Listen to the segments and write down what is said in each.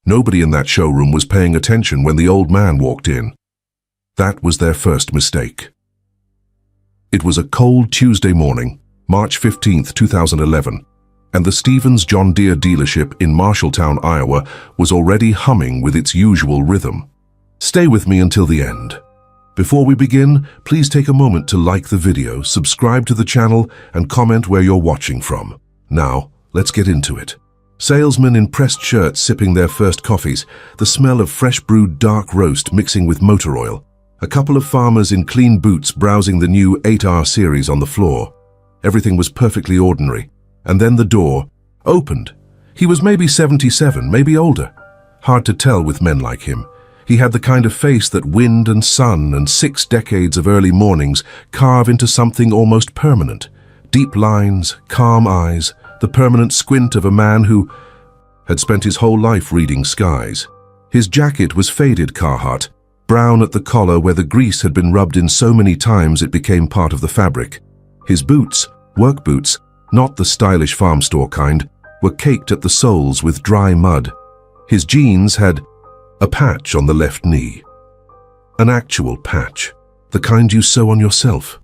Nobody in that showroom was paying attention when the old man walked in. That was their first mistake. It was a cold Tuesday morning, March 15th, 2011, and the Stevens John Deere dealership in Marshalltown, Iowa was already humming with its usual rhythm. Stay with me until the end. Before we begin, please take a moment to like the video, subscribe to the channel, and comment where you're watching from. Now, let's get into it. Salesmen in pressed shirts sipping their first coffees, the smell of fresh brewed dark roast mixing with motor oil, a couple of farmers in clean boots browsing the new 8R series on the floor. Everything was perfectly ordinary. And then the door opened. He was maybe 77, maybe older. Hard to tell with men like him. He had the kind of face that wind and sun and 6 decades of early mornings carve into something almost permanent. Deep lines, calm eyes, the permanent squint of a man who had spent his whole life reading skies. His jacket was faded Carhartt, brown at the collar where the grease had been rubbed in so many times it became part of the fabric. His boots, work boots, not the stylish farm store kind, were caked at the soles with dry mud. His jeans had a patch on the left knee. An actual patch, the kind you sew on yourself.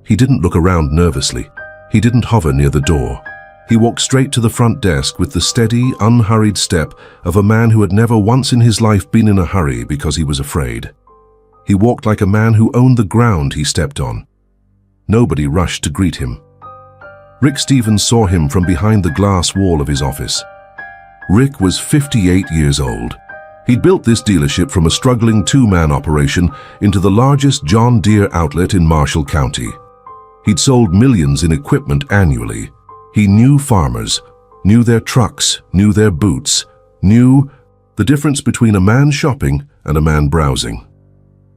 He didn't look around nervously. He didn't hover near the door. He walked straight to the front desk with the steady, unhurried step of a man who had never once in his life been in a hurry because he was afraid. He walked like a man who owned the ground he stepped on. Nobody rushed to greet him. Rick Stevens saw him from behind the glass wall of his office. Rick was 58 years old. He'd built this dealership from a struggling 2-man operation into the largest John Deere outlet in Marshall County. He'd sold millions in equipment annually. He knew farmers, knew their trucks, knew their boots, knew the difference between a man shopping and a man browsing.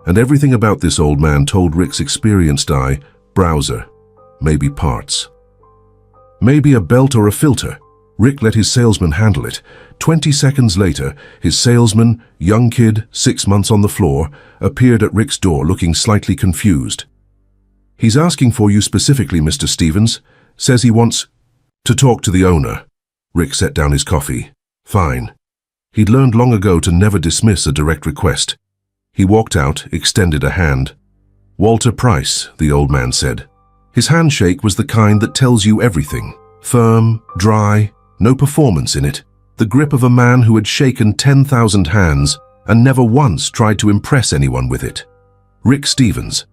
And everything about this old man told Rick's experienced eye, browser, maybe parts. Maybe a belt or a filter. Rick let his salesman handle it. 20 seconds later, his salesman, young kid, 6 months on the floor, appeared at Rick's door looking slightly confused. "He's asking for you specifically, Mr. Stevens. Says he wants to talk to the owner." Rick set down his coffee. Fine. He'd learned long ago to never dismiss a direct request. He walked out, extended a hand. "Walter Price," the old man said. His handshake was the kind that tells you everything. Firm, dry, no performance in it. The grip of a man who had shaken 10,000 hands and never once tried to impress anyone with it. Rick Stevens.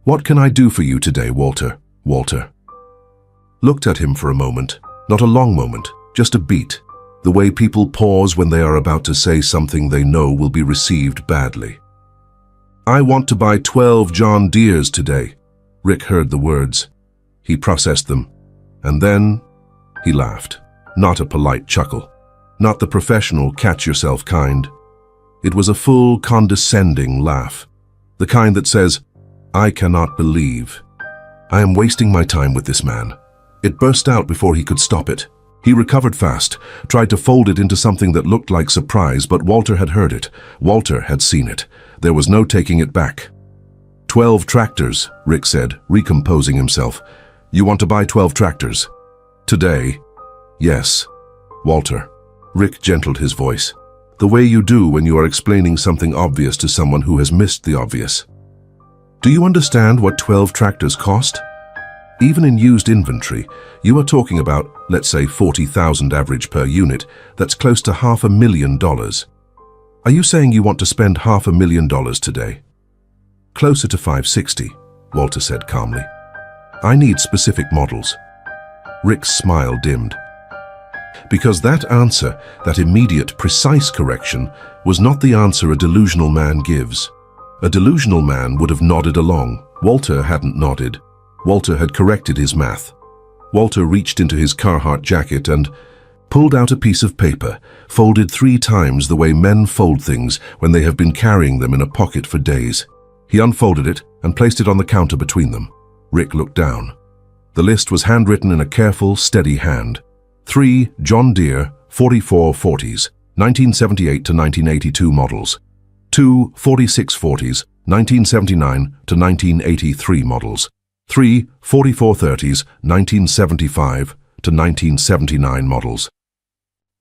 "What can I do for you today, Walter?" Walter looked at him for a moment. Not a long moment, just a beat. The way people pause when they are about to say something they know will be received badly. "I want to buy 12 John Deeres today." Rick heard the words. He processed them. And then he laughed. Not a polite chuckle. Not the professional catch-yourself kind. It was a full, condescending laugh. The kind that says, "I cannot believe. I am wasting my time with this man." It burst out before he could stop it. He recovered fast, tried to fold it into something that looked like surprise, but Walter had heard it. Walter had seen it. There was no taking it back. 12 tractors, Rick said, recomposing himself. "You want to buy 12 tractors? Today?" "Yes, Walter." Rick gentled his voice. The way you do when you are explaining something obvious to someone who has missed the obvious. "Do you understand what 12 tractors cost? Even in used inventory, you are talking about, let's say, 40,000 average per unit. That's close to $500,000. Are you saying you want to spend $500,000 today?" "Closer to 560, Walter said calmly. "I need specific models." Rick's smile dimmed. Because that answer, that immediate, precise correction, was not the answer a delusional man gives. A delusional man would have nodded along. Walter hadn't nodded. Walter had corrected his math. Walter reached into his Carhartt jacket and pulled out a piece of paper, folded 3 times the way men fold things when they have been carrying them in a pocket for days. He unfolded it and placed it on the counter between them. Rick looked down. The list was handwritten in a careful, steady hand. 3 John Deere 4440s, 1978 to 1982 models. 2 4640s, 1979 to 1983 models. 3 4430s, 1975 to 1979 models.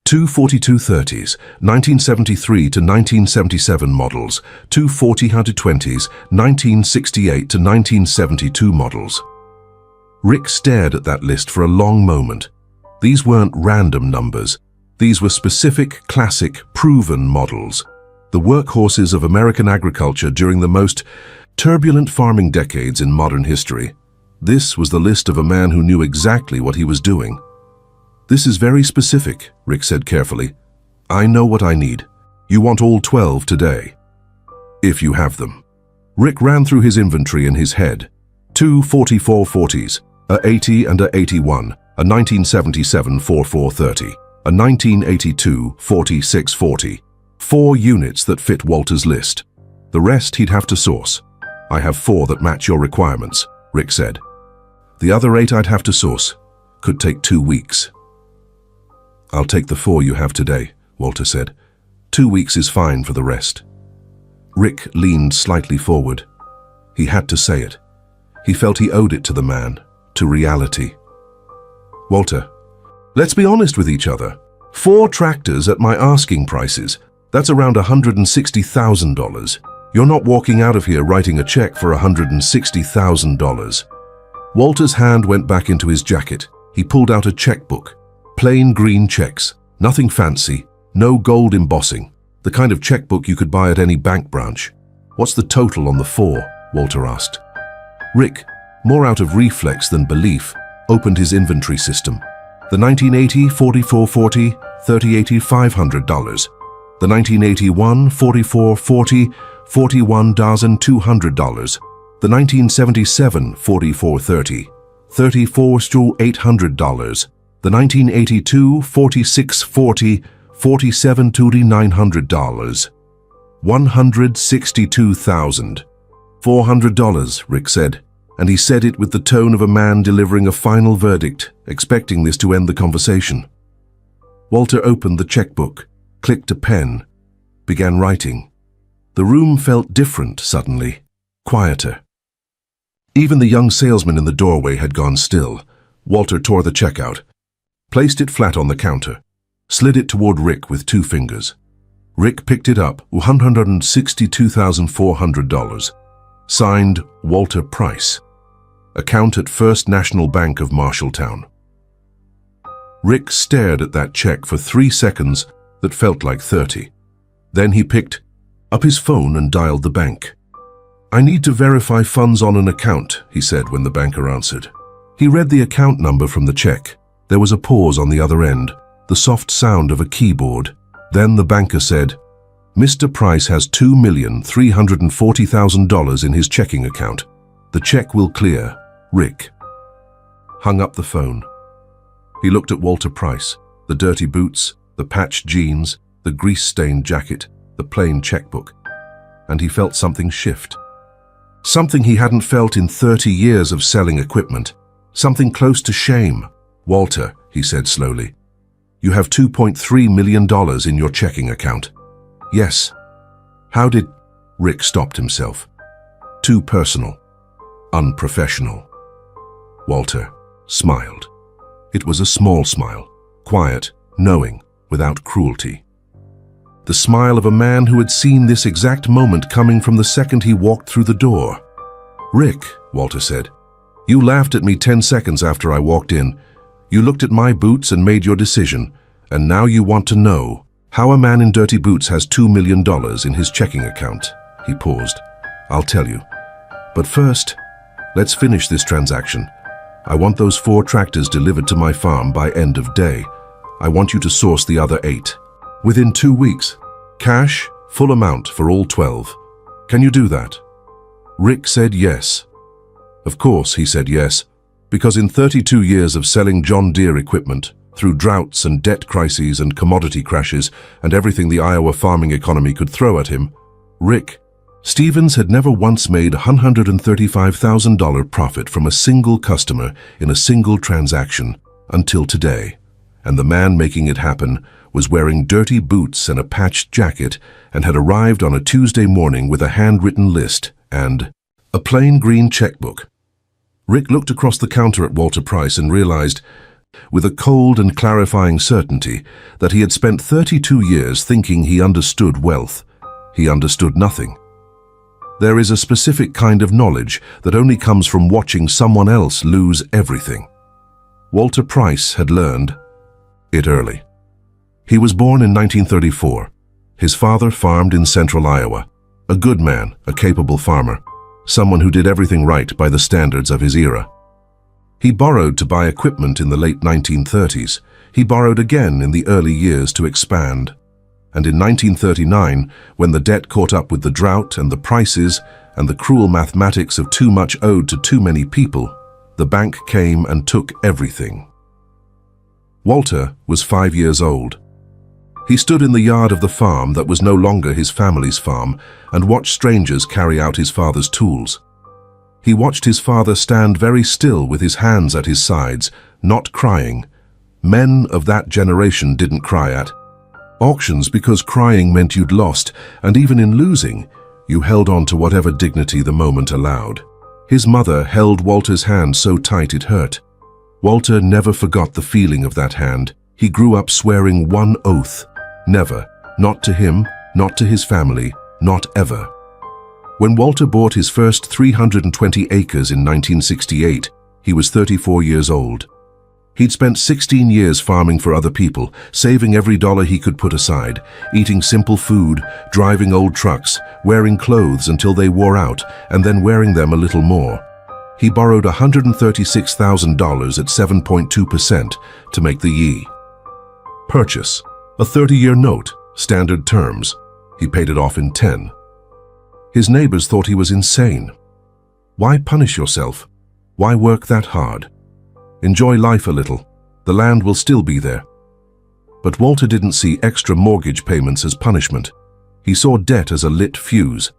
Two 4230s, 1973 to 1977 models, two 40-120s, 1968 to 1972 models. Rick stared at that list for a long moment. These weren't random numbers. These were specific, classic, proven models. The workhorses of American agriculture during the most turbulent farming decades in modern history. This was the list of a man who knew exactly what he was doing. "This is very specific," Rick said carefully. "I know what I need. You want all 12 today. If you have them." Rick ran through his inventory in his head. Two 4440s, a 80 and a 81, a 1977 4430, a 1982 4640. 4 units that fit Walter's list. The rest he'd have to source. "I have 4 that match your requirements," Rick said. "The other 8 I'd have to source. Could take 2 weeks. "I'll take the 4 you have today," Walter said. 2 weeks is fine for the rest." Rick leaned slightly forward. He had to say it. He felt he owed it to the man, to reality. "Walter, let's be honest with each other. 4 tractors at my asking prices. That's around $160,000. You're not walking out of here writing a check for $160,000. Walter's hand went back into his jacket. He pulled out a checkbook. Plain green checks. Nothing fancy. No gold embossing. The kind of checkbook you could buy at any bank branch. "What's the total on the 4? Walter asked. Rick, more out of reflex than belief, opened his inventory system. The 1980 4440, $3080, $500. The 1981 4440, $41,200. The 1977 4430, $34,800. The 1982 4640, $47,900. $162,400, Rick said, and he said it with the tone of a man delivering a final verdict, expecting this to end the conversation. Walter opened the checkbook, clicked a pen, began writing. The room felt different suddenly, quieter. Even the young salesman in the doorway had gone still. Walter tore the check out, placed it flat on the counter, slid it toward Rick with 2 fingers. Rick picked it up, $162,400. Signed, Walter Price. Account at First National Bank of Marshalltown. Rick stared at that check for 3 seconds that felt like 30. Then he picked up his phone and dialed the bank. "I need to verify funds on an account," he said when the banker answered. He read the account number from the check. There was a pause on the other end, the soft sound of a keyboard. Then the banker said, "Mr. Price has $2,340,000 in his checking account. The check will clear. Rick." Hung up the phone. He looked at Walter Price, the dirty boots, the patched jeans, the grease-stained jacket, the plain checkbook, and he felt something shift. Something he hadn't felt in 30 years of selling equipment. Something close to shame. "Walter," he said slowly, "you have $2.3 million in your checking account." "Yes." "How did—" Rick stopped himself. Too personal. Unprofessional. Walter smiled. It was a small smile, quiet, knowing, without cruelty. The smile of a man who had seen this exact moment coming from the second he walked through the door. "Rick," Walter said, "you laughed at me 10 seconds after I walked in. You looked at my boots and made your decision, and now you want to know how a man in dirty boots has $2 million in his checking account." He paused. "I'll tell you. But first, let's finish this transaction. I want those 4 tractors delivered to my farm by end of day. I want you to source the other 8. Within 2 weeks. Cash, full amount for all 12. Can you do that?" Rick said yes. Of course he said yes, because in 32 years of selling John Deere equipment, through droughts and debt crises and commodity crashes and everything the Iowa farming economy could throw at him, Rick Stevens had never once made a $135,000 profit from a single customer in a single transaction until today. And the man making it happen was wearing dirty boots and a patched jacket and had arrived on a Tuesday morning with a handwritten list and a plain green checkbook. Rick looked across the counter at Walter Price and realized with a cold and clarifying certainty that he had spent 32 years thinking he understood wealth. He understood nothing. There is a specific kind of knowledge that only comes from watching someone else lose everything. Walter Price had learned it early. He was born in 1934. His father farmed in central Iowa. A good man, a capable farmer, someone who did everything right by the standards of his era. He borrowed to buy equipment in the late 1930s. He borrowed again in the early years to expand. And in 1939, when the debt caught up with the drought and the prices and the cruel mathematics of too much owed to too many people, the bank came and took everything. Walter was 5 years old. He stood in the yard of the farm that was no longer his family's farm and watched strangers carry out his father's tools. He watched his father stand very still with his hands at his sides, not crying. Men of that generation didn't cry at auctions because crying meant you'd lost, and even in losing, you held on to whatever dignity the moment allowed. His mother held Walter's hand so tight it hurt. Walter never forgot the feeling of that hand. He grew up swearing one oath: never, not to him, not to his family, not ever. When Walter bought his first 320 acres in 1968, he was 34 years old. He'd spent 16 years farming for other people, saving every dollar he could put aside, eating simple food, driving old trucks, wearing clothes until they wore out, and then wearing them a little more. He borrowed $136,000 at 7.2% to make the purchase, a 30-year note, standard terms. He paid it off in 10. His neighbors thought he was insane. Why punish yourself? Why work that hard? Enjoy life a little. The land will still be there. But Walter didn't see extra mortgage payments as punishment. He saw debt as a lit fuse.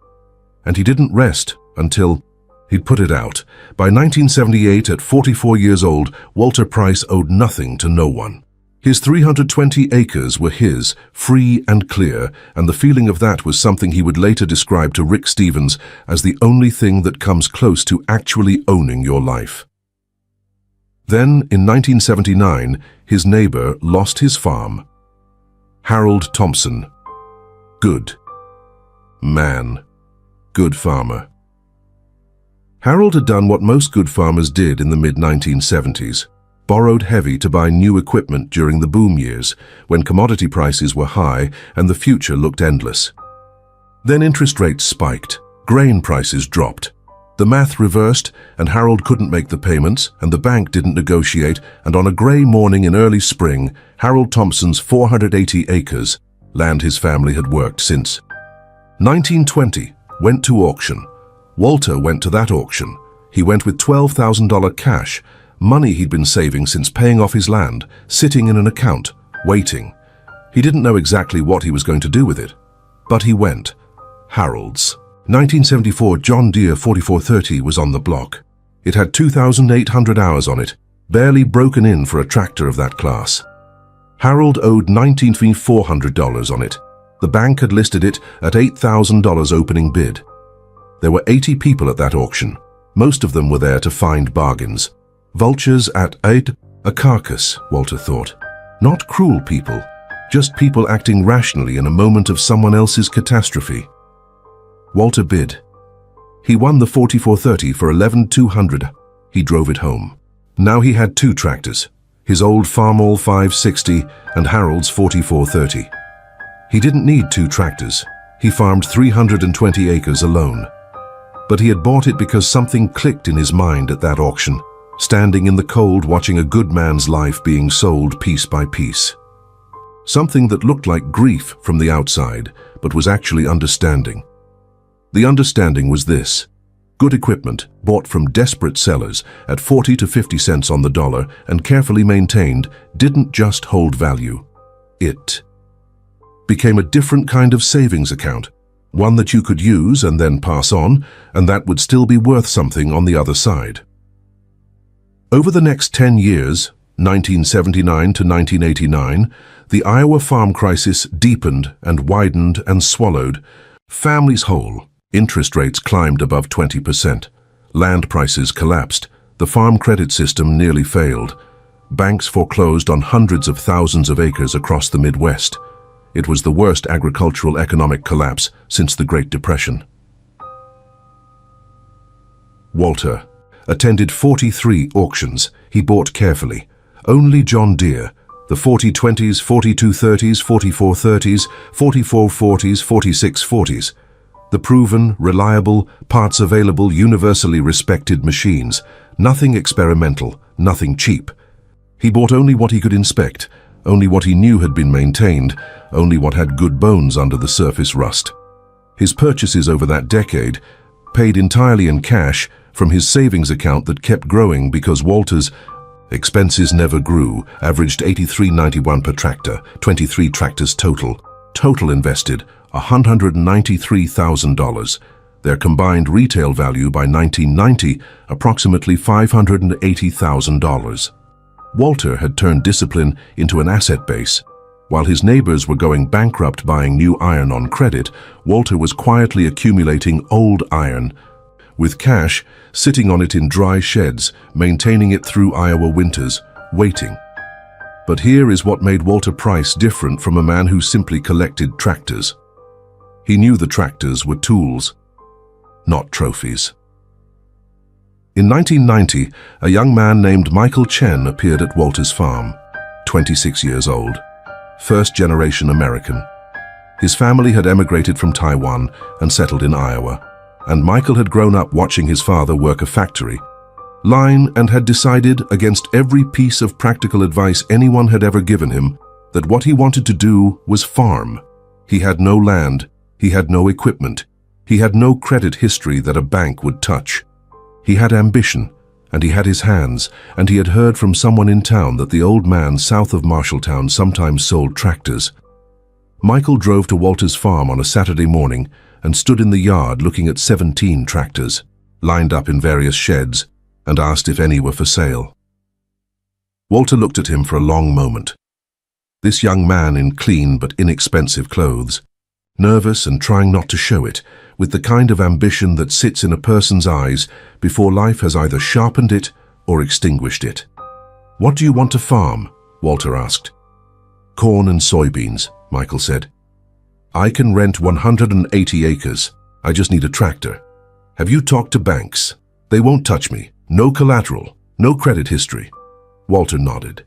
And he didn't rest until he'd put it out. By 1978, at 44 years old, Walter Price owed nothing to no one. His 320 acres were his, free and clear, and the feeling of that was something he would later describe to Rick Stevens as the only thing that comes close to actually owning your life. Then, in 1979, his neighbor lost his farm. Harold Thompson. Good man. Good farmer. Harold had done what most good farmers did in the mid-1970s. Borrowed heavy to buy new equipment during the boom years, when commodity prices were high and the future looked endless. Then interest rates spiked, grain prices dropped. The math reversed, and Harold couldn't make the payments, and the bank didn't negotiate, and on a grey morning in early spring, Harold Thompson's 480 acres, land his family had worked since 1920, went to auction. Walter went to that auction. He went with $12,000 cash, money he'd been saving since paying off his land, sitting in an account, waiting. He didn't know exactly what he was going to do with it. But he went. Harold's 1974 John Deere 4430 was on the block. It had 2,800 hours on it, barely broken in for a tractor of that class. Harold owed $19,400 on it. The bank had listed it at $8,000 opening bid. There were 80 people at that auction. Most of them were there to find bargains. Vultures at a carcass, Walter thought. Not cruel people, just people acting rationally in a moment of someone else's catastrophe. Walter bid. He won the 4430 for $11,200. He drove it home. Now he had two tractors, his old Farmall 560 and Harold's 4430. He didn't need two tractors. He farmed 320 acres alone. But he had bought it because something clicked in his mind at that auction, standing in the cold watching a good man's life being sold piece by piece. Something that looked like grief from the outside, but was actually understanding. The understanding was this: good equipment, bought from desperate sellers at 40 to 50 cents on the dollar and carefully maintained, didn't just hold value. It became a different kind of savings account, one that you could use and then pass on, and that would still be worth something on the other side. Over the next 10 years, 1979 to 1989, the Iowa farm crisis deepened and widened and swallowed families whole. Interest rates climbed above 20%. Land prices collapsed. The farm credit system nearly failed. Banks foreclosed on hundreds of thousands of acres across the Midwest. It was the worst agricultural economic collapse since the Great Depression. Walter attended 43 auctions. He bought carefully. Only John Deere, the 4020s, 4230s, 4430s, 4440s, 4640s. The proven, reliable, parts-available, universally respected machines. Nothing experimental, nothing cheap. He bought only what he could inspect, only what he knew had been maintained, only what had good bones under the surface rust. His purchases over that decade, paid entirely in cash from his savings account that kept growing because Walter's expenses never grew, averaged $83.91 per tractor, 23 tractors total. Total invested, $193,000. Their combined retail value by 1990, approximately $580,000. Walter had turned discipline into an asset base. While his neighbors were going bankrupt buying new iron on credit, Walter was quietly accumulating old iron, with cash sitting on it in dry sheds, maintaining it through Iowa winters, waiting. But here is what made Walter Price different from a man who simply collected tractors. He knew the tractors were tools, not trophies. In 1990, a young man named Michael Chen appeared at Walter's farm, 26 years old, first-generation American. His family had emigrated from Taiwan and settled in Iowa, and Michael had grown up watching his father work a factory line and had decided, against every piece of practical advice anyone had ever given him, that what he wanted to do was farm. He had no land, he had no equipment, he had no credit history that a bank would touch. He had ambition, and he had his hands, and he had heard from someone in town that the old man south of Marshalltown sometimes sold tractors. Michael drove to Walter's farm on a Saturday morning and stood in the yard looking at 17 tractors, lined up in various sheds, and asked if any were for sale. Walter looked at him for a long moment. This young man in clean but inexpensive clothes, nervous and trying not to show it, with the kind of ambition that sits in a person's eyes before life has either sharpened it or extinguished it. "What do you want to farm?" Walter asked. "Corn and soybeans," Michael said. "I can rent 180 acres. I just need a tractor. Have you talked to banks? They won't touch me. No collateral, no credit history." Walter nodded.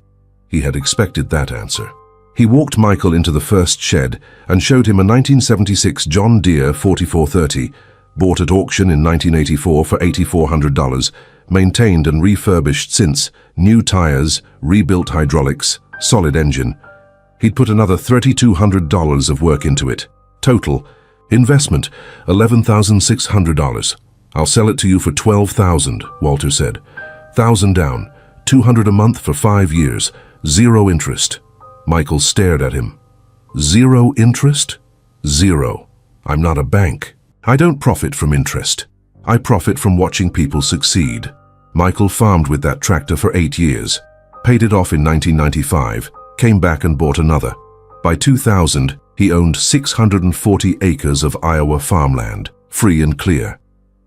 He had expected that answer. He walked Michael into the first shed and showed him a 1976 John Deere 4430, bought at auction in 1984 for $8,400, maintained and refurbished since, new tires, rebuilt hydraulics, solid engine. He'd put another $3,200 of work into it. Total investment, $11,600. "I'll sell it to you for $12,000, Walter said. "1,000 down, $200 a month for 5 years, 0 interest. Michael stared at him. "Zero interest?" "Zero. I'm not a bank. I don't profit from interest. I profit from watching people succeed." Michael farmed with that tractor for 8 years, paid it off in 1995, came back and bought another. By 2000, he owned 640 acres of Iowa farmland, free and clear.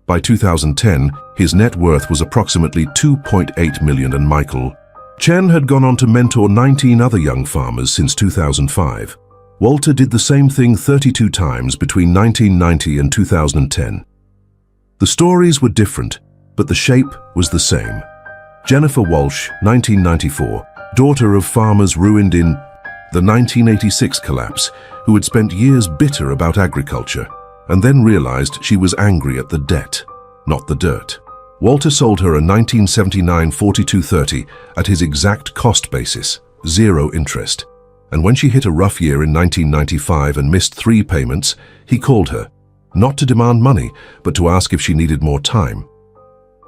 By 2010, his net worth was approximately $2.8 million, and Michael Chen had gone on to mentor 19 other young farmers since 2005. Walter did the same thing 32 times between 1990 and 2010. The stories were different, but the shape was the same. Jennifer Walsh, 1994, daughter of farmers ruined in the 1986 collapse, who had spent years bitter about agriculture, and then realized she was angry at the debt, not the dirt. Walter sold her a 1979 4230 at his exact cost basis, 0 interest. And when she hit a rough year in 1995 and missed 3 payments, he called her, not to demand money, but to ask if she needed more time.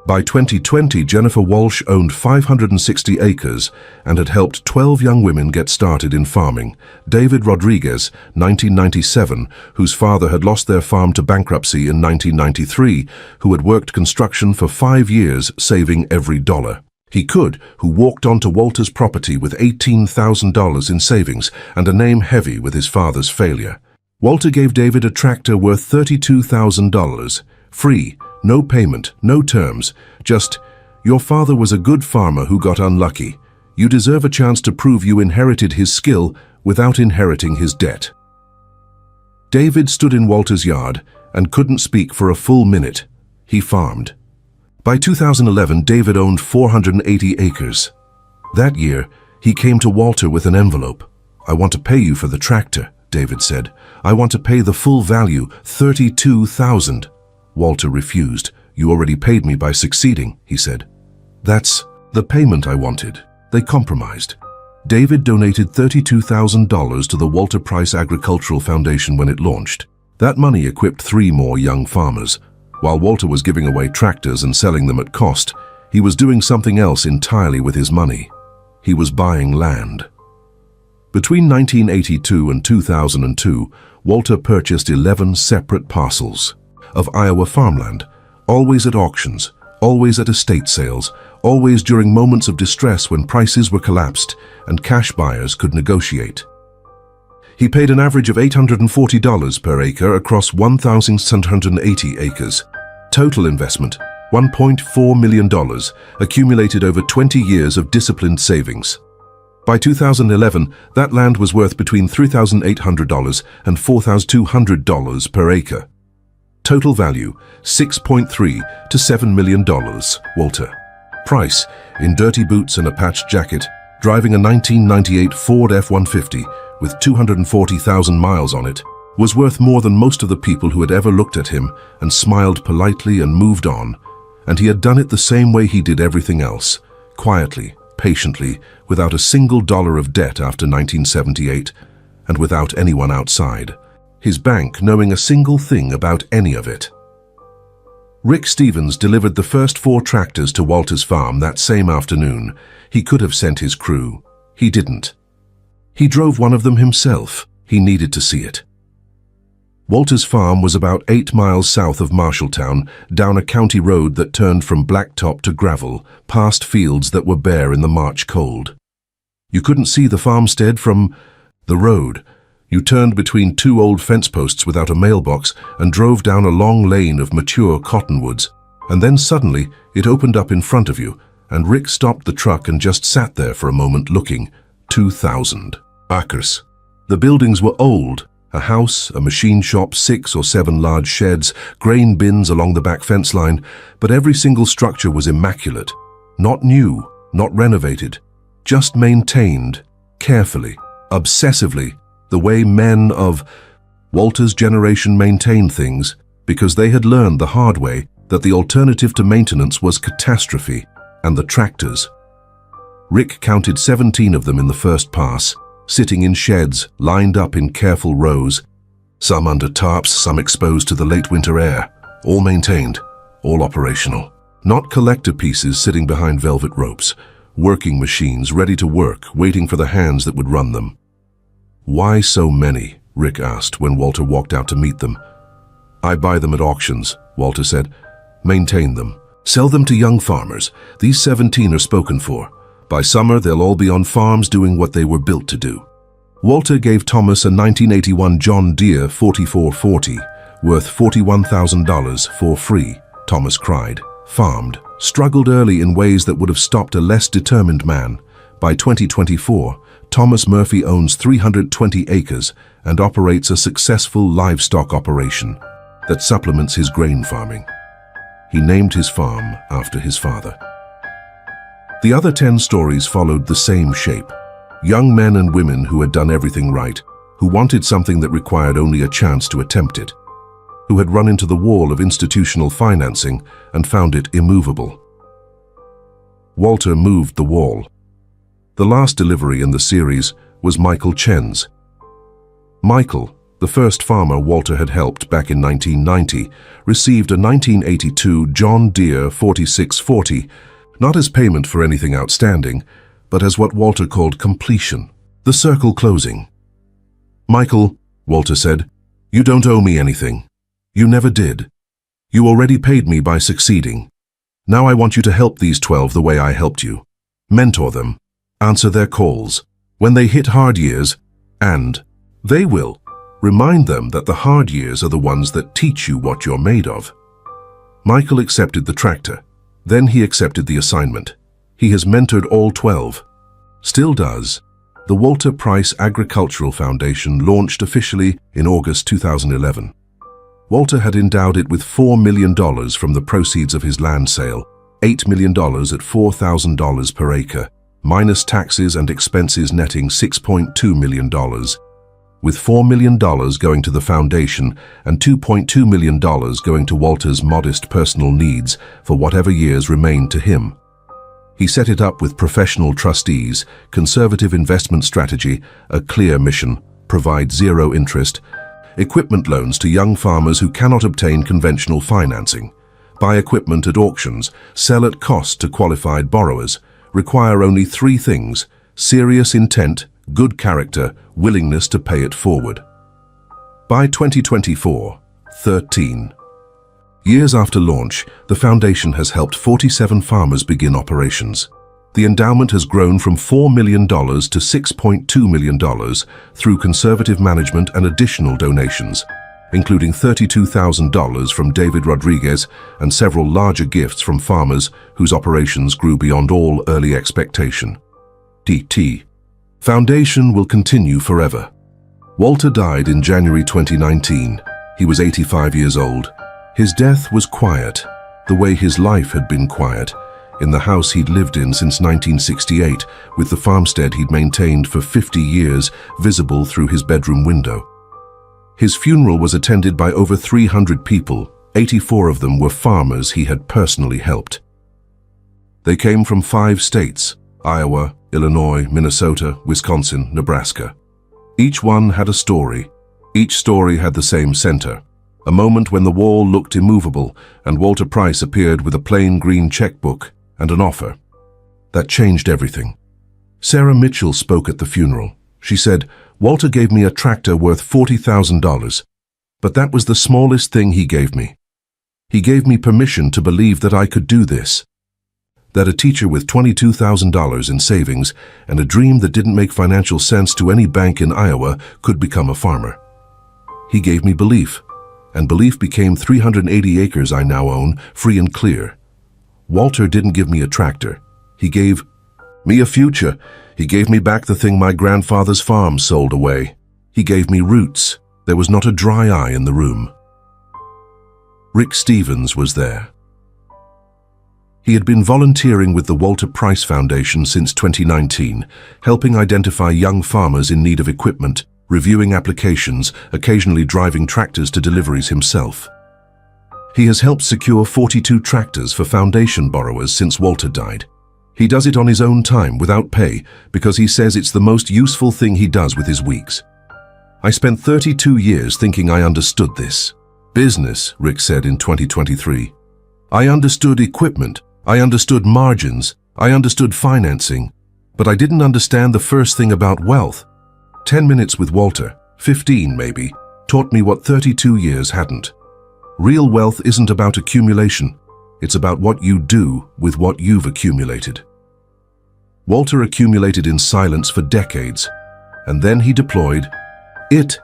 By 2020, Jennifer Walsh owned 560 acres and had helped 12 young women get started in farming. David Rodriguez, 1997, whose father had lost their farm to bankruptcy in 1993, who had worked construction for 5 years, saving every dollar he could, who walked onto Walter's property with $18,000 in savings and a name heavy with his father's failure. Walter gave David a tractor worth $32,000, free, no payment, no terms, just, "Your father was a good farmer who got unlucky. You deserve a chance to prove you inherited his skill without inheriting his debt. David stood in Walter's yard and couldn't speak for a full minute. He farmed. By 2011, David owned 480 acres. That year, he came to Walter with an envelope. "I want to pay you for the tractor," David said. "I want to pay the full value, $32,000. Walter refused. "You already paid me by succeeding," he said. "That's the payment I wanted." They compromised. David donated $32,000 to the Walter Price Agricultural Foundation when it launched. That money equipped 3 more young farmers. While Walter was giving away tractors and selling them at cost, he was doing something else entirely with his money. He was buying land. Between 1982 and 2002, Walter purchased 11 separate parcels of Iowa farmland, always at auctions, always at estate sales, always during moments of distress when prices were collapsed and cash buyers could negotiate. He paid an average of $840 per acre across 1,780 acres. Total investment, $1.4 million, accumulated over 20 years of disciplined savings. By 2011, that land was worth between $3,800 and $4,200 per acre. Total value, $6.3 to $7 million. Walter Price, in dirty boots and a patched jacket, driving a 1998 Ford F-150 with 240,000 miles on it, was worth more than most of the people who had ever looked at him and smiled politely and moved on. And he had done it the same way he did everything else, quietly, patiently, without a single dollar of debt after 1978, and without anyone outside. His bank knowing a single thing about any of it. Rick Stevens delivered the first 4 tractors to Walter's farm that same afternoon. He could have sent his crew. He didn't. He drove one of them himself. He needed to see it. Walter's farm was about 8 miles south of Marshalltown, down a county road that turned from blacktop to gravel, past fields that were bare in the March cold. You couldn't see the farmstead from the road. You turned between 2 old fence posts without a mailbox and drove down a long lane of mature cottonwoods. And then suddenly it opened up in front of you, and Rick stopped the truck and just sat there for a moment looking. 2,000 acres. The buildings were old. A house, a machine shop, 6 or 7 large sheds, grain bins along the back fence line, but every single structure was immaculate. Not new, not renovated, just maintained, carefully, obsessively, the way men of Walter's generation maintained things, because they had learned the hard way that the alternative to maintenance was catastrophe, and the tractors. Rick counted 17 of them in the first pass, sitting in sheds, lined up in careful rows, some under tarps, some exposed to the late winter air, all maintained, all operational. Not collector pieces sitting behind velvet ropes, working machines ready to work, waiting for the hands that would run them. "Why so many?" Rick asked when Walter walked out to meet them. "I buy them at auctions," Walter said. "Maintain them. Sell them to young farmers. These 17 are spoken for. By summer, they'll all be on farms doing what they were built to do." Walter gave Thomas a 1981 John Deere 4440, worth $41,000 for free. Thomas cried, farmed, struggled early in ways that would have stopped a less determined man. By 2024, Thomas Murphy owns 320 acres and operates a successful livestock operation that supplements his grain farming. He named his farm after his father. The other 10 stories followed the same shape. Young men and women who had done everything right, who wanted something that required only a chance to attempt it, who had run into the wall of institutional financing and found it immovable. Walter moved the wall. The last delivery in the series was Michael Chen's. Michael, the first farmer Walter had helped back in 1990, received a 1982 John Deere 4640, not as payment for anything outstanding, but as what Walter called completion, the circle closing. "Michael," Walter said, "you don't owe me anything. You never did. You already paid me by succeeding. Now I want you to help these 12 the way I helped you. Mentor them. Answer their calls. When they hit hard years, and they will, remind them that the hard years are the ones that teach you what you're made of." Michael accepted the tractor. Then he accepted the assignment. He has mentored all 12. Still does. The Walter Price Agricultural Foundation launched officially in August 2011. Walter had endowed it with $4 million from the proceeds of his land sale, $8 million at $4,000 per acre, minus taxes and expenses netting $6.2 million, with $4 million going to the foundation and $2.2 million going to Walter's modest personal needs for whatever years remained to him. He set it up with professional trustees, conservative investment strategy, a clear mission, provide zero interest, equipment loans to young farmers who cannot obtain conventional financing, buy equipment at auctions, sell at cost to qualified borrowers, require only three things: serious intent, good character, willingness to pay it forward. By 2024, 13 years after launch, the foundation has helped 47 farmers begin operations. The endowment has grown from $4 million to $6.2 million through conservative management and additional donations, including $32,000 from David Rodriguez and several larger gifts from farmers whose operations grew beyond all early expectation. TT. Foundation will continue forever. Walter died in January 2019. He was 85 years old. His death was quiet, the way his life had been quiet, in the house he'd lived in since 1968, with the farmstead he'd maintained for 50 years visible through his bedroom window. His funeral was attended by over 300 people. 84 of them were farmers he had personally helped. They came from 5 states: Iowa, Illinois, Minnesota, Wisconsin, Nebraska. Each one had a story. Each story had the same center: a moment when the wall looked immovable and Walter Price appeared with a plain green checkbook and an offer. That changed everything. Sarah Mitchell spoke at the funeral. She said, "Walter gave me a tractor worth $40,000, but that was the smallest thing he gave me. He gave me permission to believe that I could do this, that a teacher with $22,000 in savings and a dream that didn't make financial sense to any bank in Iowa could become a farmer. He gave me belief, and belief became 380 acres I now own, free and clear. Walter didn't give me a tractor. He gave me a future. He gave me back the thing my grandfather's farm sold away. He gave me roots. There was not a dry eye in the room." Rick Stevens was there. He had been volunteering with the Walter Price Foundation since 2019, helping identify young farmers in need of equipment, reviewing applications, occasionally driving tractors to deliveries himself. He has helped secure 42 tractors for foundation borrowers since Walter died. He does it on his own time without pay because he says it's the most useful thing he does with his weeks. "I spent 32 years thinking I understood this. Business," Rick said in 2023. "I understood equipment, I understood margins, I understood financing, but I didn't understand the first thing about wealth. 10 minutes with Walter, 15 maybe, taught me what 32 years hadn't. Real wealth isn't about accumulation. It's about what you do with what you've accumulated." Walter accumulated in silence for decades, and then he deployed it,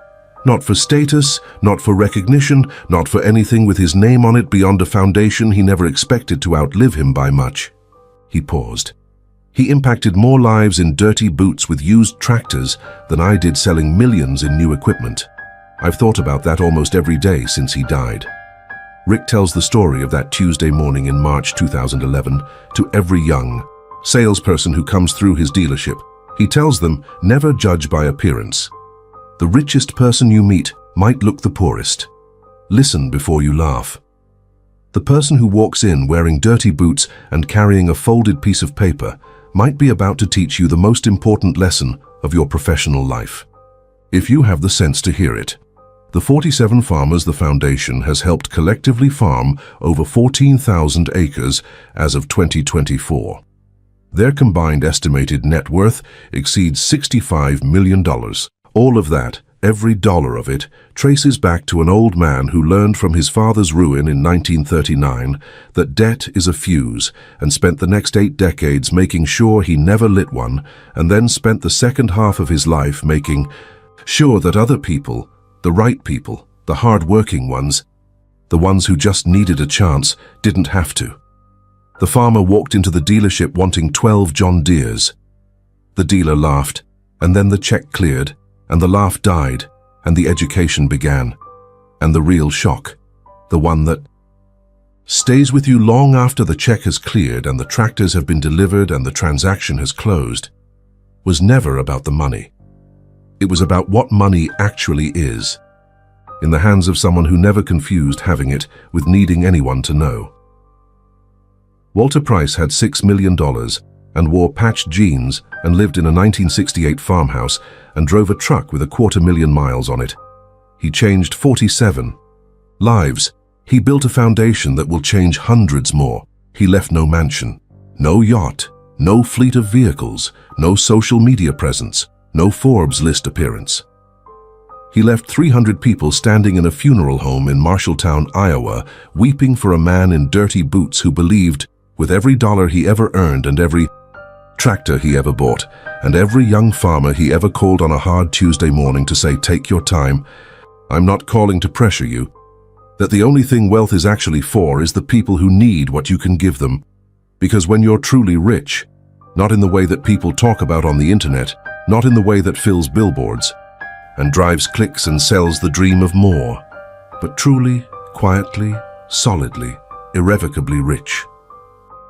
not for status, not for recognition, not for anything with his name on it beyond a foundation he never expected to outlive him by much. He paused. "He impacted more lives in dirty boots with used tractors than I did selling millions in new equipment. I've thought about that almost every day since he died." Rick tells the story of that Tuesday morning in March 2011 to every young salesperson who comes through his dealership. He tells them, never judge by appearance. The richest person you meet might look the poorest. Listen before you laugh. The person who walks in wearing dirty boots and carrying a folded piece of paper might be about to teach you the most important lesson of your professional life, if you have the sense to hear it. The 47 farmers the foundation has helped collectively farm over 14,000 acres as of 2024. Their combined estimated net worth exceeds $65 million. All of that, every dollar of it, traces back to an old man who learned from his father's ruin in 1939 that debt is a fuse, and spent the next 8 decades making sure he never lit one, and then spent the second half of his life making sure that other people, the right people, the hard-working ones, the ones who just needed a chance, didn't have to. The farmer walked into the dealership wanting 12 John Deeres. The dealer laughed, and then the check cleared, and the laugh died, and the education began. And the real shock, the one that stays with you long after the check has cleared and the tractors have been delivered and the transaction has closed, was never about the money. It was about what money actually is, in the hands of someone who never confused having it with needing anyone to know. Walter Price had $6 million and wore patched jeans and lived in a 1968 farmhouse and drove a truck with 250,000 miles on it. He changed 47 lives. He built a foundation that will change hundreds more. He left no mansion, no yacht, no fleet of vehicles, no social media presence, no Forbes list appearance. He left 300 people standing in a funeral home in Marshalltown, Iowa, weeping for a man in dirty boots who believed, with every dollar he ever earned and every tractor he ever bought, and every young farmer he ever called on a hard Tuesday morning to say, "Take your time. I'm not calling to pressure you," that the only thing wealth is actually for is the people who need what you can give them. Because when you're truly rich, not in the way that people talk about on the internet, not in the way that fills billboards and drives clicks and sells the dream of more, but truly, quietly, solidly, irrevocably rich,